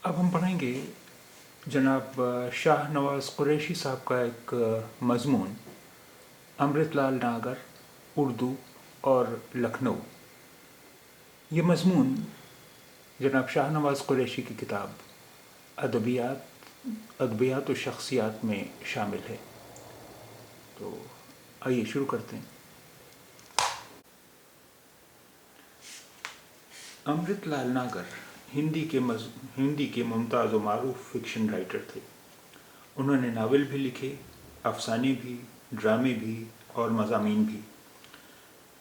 अब हम पढ़ेंगे जनाब शाह नवाज़ कुरैशी साहब का एक मज़मून अमृतलाल नागर, उर्दू और लखनऊ। ये मज़मून जनाब शाह नवाज़ कुरैशी की किताब अदबियात व शख्सियात में शामिल है। तो आइए शुरू करते हैं। अमृतलाल नागर हिंदी के मुमताज़ व मारूफ फिक्शन राइटर थे। उन्होंने नावल भी लिखे, अफसाने भी, ड्रामे भी और मज़ामीन भी।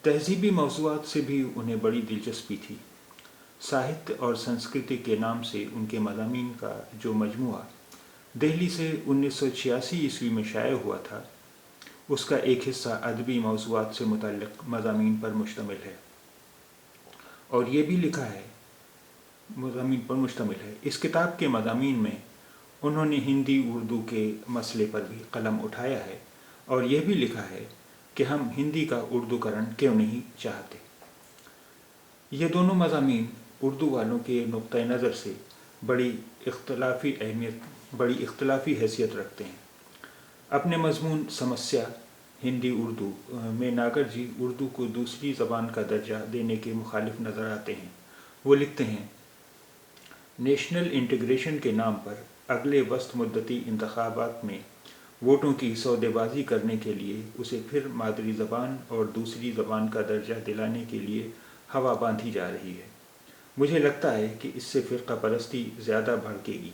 तहज़ीबी मौज़ूआत से भी उन्हें बड़ी दिलचस्पी थी। साहित्य और संस्कृति के नाम से उनके मज़ामीन का जो मजमुआ दिल्ली से 1986 ईस्वी में शाया हुआ था, उसका एक हिस्सा अदबी मौज़ूआत से मुतल्लिक़ मज़ामीन पर मुश्तमिल है और ये भी लिखा है मज़ामीन पर मुश्तमिल है। इस किताब के मज़ामीन में उन्होंने हिंदी उर्दू के मसले पर भी कलम उठाया है और यह भी लिखा है कि हम हिंदी का उर्दूकरण क्यों नहीं चाहते। ये दोनों मज़ामीन उर्दू वालों के नुक्ते नज़र से बड़ी इख्तलाफी हैसियत रखते हैं। अपने मज़मून समस्या हिंदी उर्दू में नागर जी उर्दू को दूसरी ज़बान का दर्जा देने के मुखालिफ नज़र आते हैं। वो लिखते हैं, नेशनल इंटीग्रेशन के नाम पर अगले वस्त मुद्दती इंतखाबात में वोटों की सौदेबाजी करने के लिए उसे फिर मादरी ज़बान और दूसरी ज़बान का दर्जा दिलाने के लिए हवा बांधी जा रही है। मुझे लगता है कि इससे फ़िरक़ा परस्ती ज़्यादा भड़केगी,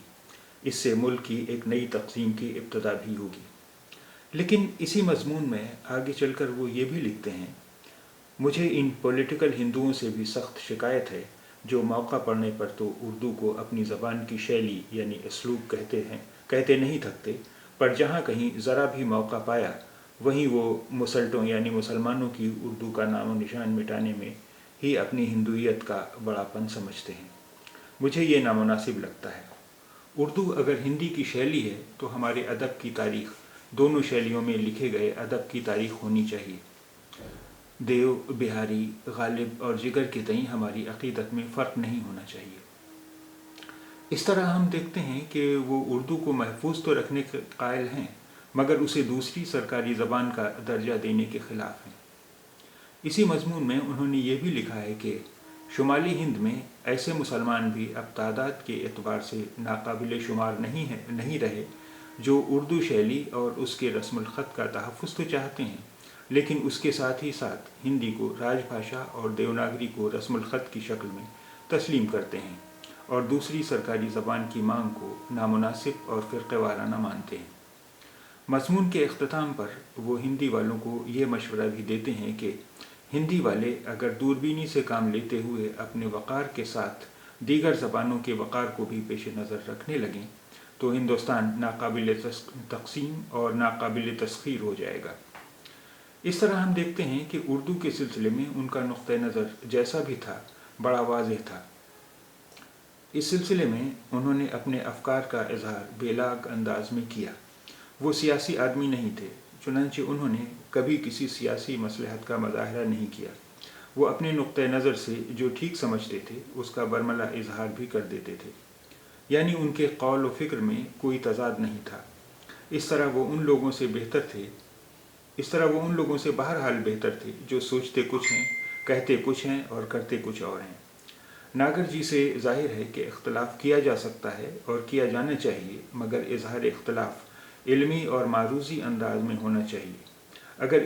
इससे मुल्क की एक नई तक़सीम की इब्तदा भी होगी। लेकिन इसी मज़मून में आगे चलकर वो ये भी लिखते हैं, मुझे इन पॉलिटिकल हिंदुओं से भी सख्त शिकायत है जो मौका पड़ने पर तो उर्दू को अपनी ज़बान की शैली यानी असलूब कहते नहीं थकते, पर जहाँ कहीं ज़रा भी मौका पाया वहीं वो मुसल्टों यानी मुसलमानों की उर्दू का नामो निशान मिटाने में ही अपनी हिंदुइयत का बड़ापन समझते हैं। मुझे ये नामुनासिब लगता है। उर्दू अगर हिंदी की शैली है तो हमारे अदब की तारीख़ दोनों शैलियों में लिखे गए अदब की तारीख़ होनी चाहिए। देव, बिहारी, गालिब और जिगर के तईं हमारी अक़ीदत में फ़र्क नहीं होना चाहिए। इस तरह हम देखते हैं कि वो उर्दू को महफूज तो रखने के कायल हैं, मगर उसे दूसरी सरकारी ज़बान का दर्जा देने के ख़िलाफ़ हैं। इसी मज़मून में उन्होंने ये भी लिखा है कि शुमाली हिंद में ऐसे मुसलमान भी अब तादाद के एतबार से नाकाबिल शुमार नहीं रहे जो उर्दू शैली और उसके रस्मुल ख़त का तहफ़्फ़ुज़ तो चाहते हैं, लेकिन उसके साथ ही साथ हिंदी को राजभाषा और देवनागरी को रस्मुल ख़त की शक्ल में तस्लीम करते हैं और दूसरी सरकारी ज़बान की मांग को नामुनासिब और फ़िरक़े वाराना मानते हैं। मज़मून के इख्तिताम पर वो हिंदी वालों को ये मशवरा भी देते हैं कि हिंदी वाले अगर दूरबीनी से काम लेते हुए अपने वक़ार के साथ दीगर ज़बानों के वक़ार को भी पेश नज़र रखने लगें तो हिंदुस्तान नाकाबिल तक़सीम और नाकाबिल तस्ख़ीर हो जाएगा। इस तरह हम देखते हैं कि उर्दू के सिलसिले में उनका नुक्ता नज़र जैसा भी था बड़ा वाज़ेह था। इस सिलसिले में उन्होंने अपने अफ़कार का इज़हार बेलाग अंदाज में किया। वो सियासी आदमी नहीं थे, चुनांचे उन्होंने कभी किसी सियासी मसलहत का मुज़ाहरा नहीं किया। वो अपने नुक्ता नज़र से जो ठीक समझते थे उसका बरमला इज़हार भी कर देते थे, यानी उनके कौल व फ़िक्र में कोई तज़ाद नहीं था। इस तरह वो उन लोगों से बहरहाल बेहतर थे जो सोचते कुछ हैं, कहते कुछ हैं और करते कुछ और हैं। नागर जी से ज़ाहिर है कि इख्तलाफ किया जा सकता है और किया जाना चाहिए, मगर इज़हार इख्तलाफ इल्मी और मारूज़ी अंदाज में होना चाहिए। अगर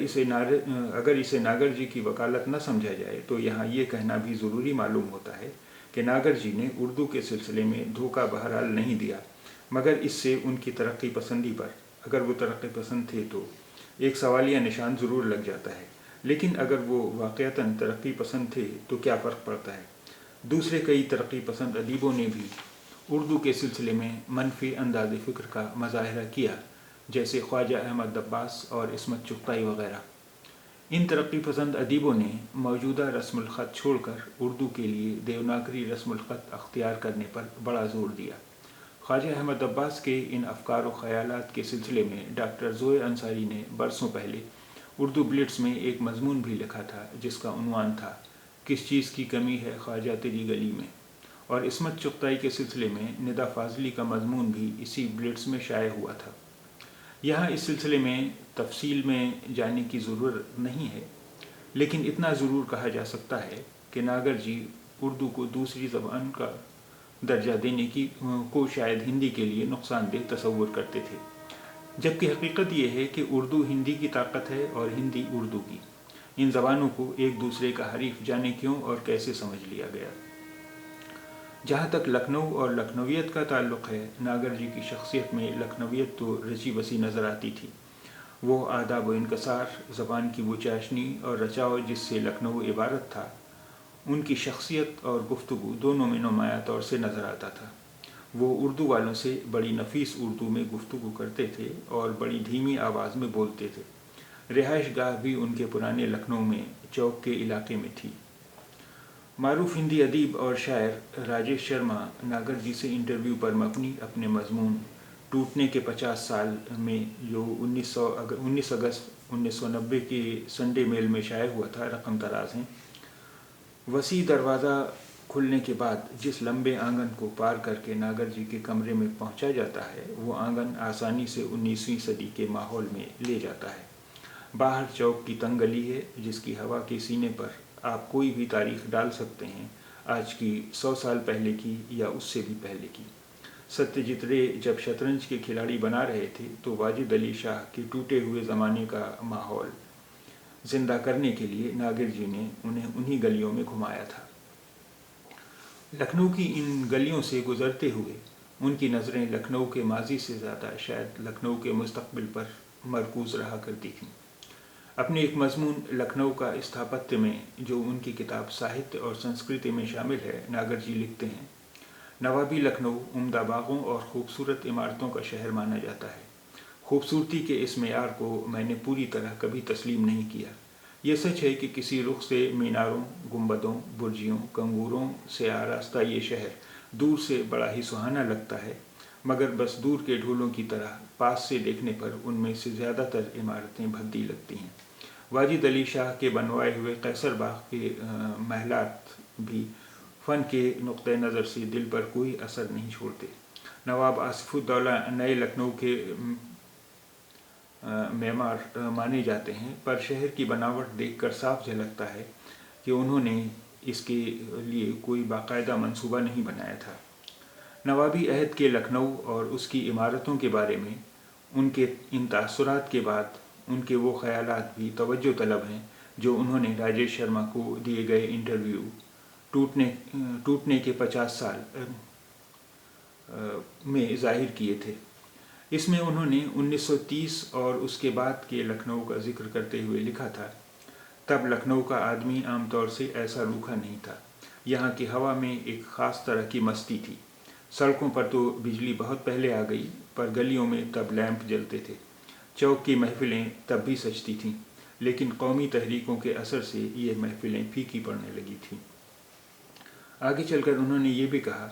इसे नागर जी की वकालत न समझा जाए तो यहाँ ये कहना भी ज़रूरी मालूम होता है कि नागर जी ने उर्दू के सिलसिले में धोखा बहरहाल नहीं दिया, मगर इससे उनकी तरक्की पसंदी पर, अगर वो तरक्की पसंद थे तो एक सवालिया निशान ज़रूर लग जाता है। लेकिन अगर वो वाक़यतन तरक्की पसंद थे तो क्या फ़र्क पड़ता है। दूसरे कई तरक्की पसंद अदीबों ने भी उर्दू के सिलसिले में मनफी अंदाज़ फ़िक्र का मुज़ाहरा किया, जैसे ख्वाजा अहमद अब्बास और इस्मत चुग़ताई वग़ैरह। इन तरक्की पसंद अदीबों ने मौजूदा रस्मुल ख़त छोड़कर उर्दू के लिए देवनागरी रस्मुल ख़त अख्तियार करने पर बड़ा ज़ोर दिया। ख्वाजा अहमद अब्बास के इन अफ़कार व ख़यालात के सिलसिले में डॉक्टर ज़ोए अंसारी ने बरसों पहले उर्दू ब्लिट्स में एक मज़मून भी लिखा था जिसका उन्वान था, किस चीज़ की कमी है ख्वाजा तेरी गली में। اور عصمت چغتائی کے سلسلے میں ندا فاضلی کا مضمون بھی اسی بلٹس میں شائع ہوا تھا۔ یہاں اس سلسلے میں تفصیل میں جانے کی ضرورت نہیں ہے، لیکن اتنا ضرور کہا جا سکتا ہے کہ ناگر جی اردو کو دوسری زبان کا درجہ دینے کو شاید ہندی کے لیے نقصان دہ تصور کرتے تھے، جبکہ حقیقت یہ ہے کہ اردو ہندی کی طاقت ہے اور ہندی اردو کی۔ ان زبانوں کو ایک دوسرے کا حریف جانے کیوں اور کیسے سمجھ لیا گیا۔ جہاں تک لکھنؤ اور لکھنویت کا تعلق ہے، ناگر جی کی شخصیت میں لکھنویت تو رچی بسی نظر آتی تھی۔ وہ آداب و انکسار، زبان کی وہ چاشنی اور رچاؤ جس سے لکھنؤ عبارت تھا، ان کی شخصیت اور گفتگو دونوں میں نمایاں طور سے نظر آتا تھا۔ وہ اردو والوں سے بڑی نفیس اردو میں گفتگو کرتے تھے اور بڑی دھیمی آواز میں بولتے تھے۔ رہائش گاہ بھی ان کے پرانے لکھنؤ میں چوک کے علاقے میں تھی۔ معروف ہندی ادیب اور شاعر راجیش شرما ناگر جی سے انٹرویو پر مبنی اپنے مضمون ٹوٹنے کے 50 سال میں، جو 19 اگست 1990 کے سنڈے میل میں شائع ہوا تھا، رقم دراز ہیں۔ وسیع دروازہ کھلنے کے بعد جس لمبے آنگن کو پار کر کے ناگر جی کے کمرے میں پہنچا جاتا ہے، وہ آنگن آسانی سے 19ویں صدی کے ماحول میں لے جاتا ہے۔ باہر چوک کی تنگ گلی ہے، جس کی ہوا کے سینے پر آپ کوئی بھی تاریخ ڈال سکتے ہیں، آج کی 100 سال پہلے کی یا اس سے بھی پہلے کی۔ ستیجیت رے جب شطرنج کے کھلاڑی بنا رہے تھے تو واجد علی شاہ کے ٹوٹے ہوئے زمانے کا ماحول زندہ کرنے کے لیے ناگر جی نے انہیں انہی گلیوں میں گھمایا تھا۔ لکھنؤ کی ان گلیوں سے گزرتے ہوئے ان کی نظریں لکھنؤ کے ماضی سے زیادہ شاید لکھنؤ کے مستقبل پر مرکوز رہا کرتی تھیں۔ اپنے ایک مضمون لکھنؤ کا استھاپتیہ میں، جو ان کی کتاب ساہتیہ اور سنسکرتی میں شامل ہے، ناگر جی لکھتے ہیں: نوابی لکھنؤ عمدہ باغوں اور خوبصورت عمارتوں کا شہر مانا جاتا ہے۔ خوبصورتی کے اس معیار کو میں نے پوری طرح کبھی تسلیم نہیں کیا۔ یہ سچ ہے کہ کسی رخ سے میناروں، گنبدوں، برجیوں، کنگوروں سے آراستہ یہ شہر دور سے بڑا ہی سہانا لگتا ہے، مگر بس دور کے ڈھولوں کی طرح پاس سے دیکھنے پر ان میں سے زیادہ تر عمارتیں بھدی لگتی ہیں۔ واجد علی شاہ کے بنوائے ہوئے قیصر باغ کے محلات بھی فن کے نقطۂ نظر سے دل پر کوئی اثر نہیں چھوڑتے۔ نواب آصف الدولہ نئے لکھنؤ کے معمار مانے جاتے ہیں، پر شہر کی بناوٹ دیکھ کر صاف جھلکتا ہے کہ انہوں نے اس کے لیے کوئی باقاعدہ منصوبہ نہیں بنایا تھا۔ نوابی عہد کے لکھنؤ اور اس کی عمارتوں کے بارے میں ان کے ان تاثرات کے بعد ان کے وہ خیالات بھی توجہ طلب ہیں جو انہوں نے راجیش شرما کو دیے گئے انٹرویو ٹوٹنے کے 50 سال میں ظاہر کیے تھے۔ اس میں انہوں نے 1930 اور اس کے بعد کے لکھنؤ کا ذکر کرتے ہوئے لکھا تھا: تب لکھنؤ کا آدمی عام طور سے ایسا روکھا نہیں تھا۔ یہاں کی ہوا میں ایک خاص طرح کی مستی تھی۔ سڑکوں پر تو بجلی بہت پہلے آ گئی، پر گلیوں میں تب لیمپ جلتے تھے۔ چوک کی محفلیں تب بھی سجتی تھیں، لیکن قومی تحریکوں کے اثر سے یہ محفلیں پھیکی پڑنے لگی تھیں۔ آگے چل کر انہوں نے یہ بھی کہا: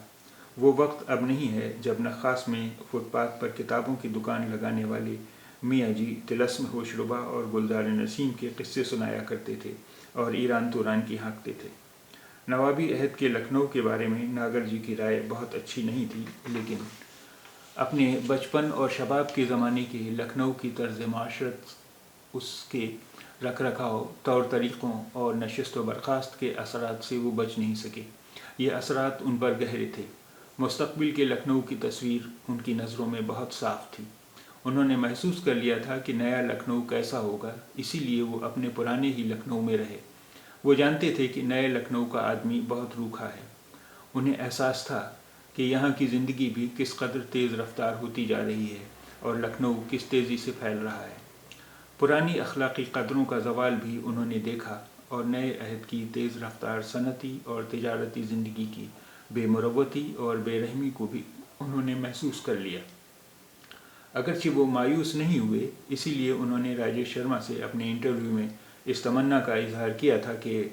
وہ وقت اب نہیں ہے جب نخاس میں فٹ پاتھ پر کتابوں کی دکان لگانے والے میاں جی طلسم ہوش ربا اور گلزار نسیم کے قصے سنایا کرتے تھے اور ایران توران کی ہانکتے تھے۔ نوابی عہد کے لکھنؤ کے بارے میں ناگر جی کی رائے بہت اچھی نہیں تھی، لیکن اپنے بچپن اور شباب کے زمانے کے لکھنؤ کی طرز معاشرت، اس کے رکھ رکھاؤ، طور طریقوں اور نشست و برخاست کے اثرات سے وہ بچ نہیں سکے۔ یہ اثرات ان پر گہرے تھے۔ مستقبل کے لکھنؤ کی تصویر ان کی نظروں میں بہت صاف تھی۔ انہوں نے محسوس کر لیا تھا کہ نیا لکھنؤ کیسا ہوگا، اسی لیے وہ اپنے پرانے ہی لکھنؤ میں رہے۔ وہ جانتے تھے کہ نئے لکھنؤ کا آدمی بہت روکھا ہے۔ انہیں احساس تھا کہ یہاں کی زندگی بھی کس قدر تیز رفتار ہوتی جا رہی ہے اور لکھنؤ کس تیزی سے پھیل رہا ہے۔ پرانی اخلاقی قدروں کا زوال بھی انہوں نے دیکھا اور نئے عہد کی تیز رفتار صنعتی اور تجارتی زندگی کی بے مروتی اور بے رحمی کو بھی انہوں نے محسوس کر لیا۔ اگرچہ وہ مایوس نہیں ہوئے، اسی لیے انہوں نے راجیش شرما سے اپنے انٹرویو میں اس تمنا کا اظہار کیا تھا کہ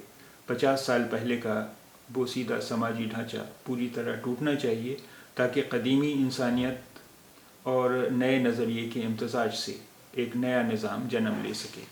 50 سال پہلے کا بوسیدہ سماجی ڈھانچہ پوری طرح ٹوٹنا چاہیے تاکہ قدیمی انسانیت اور نئے نظریے کے امتزاج سے ایک نیا نظام جنم لے سکے۔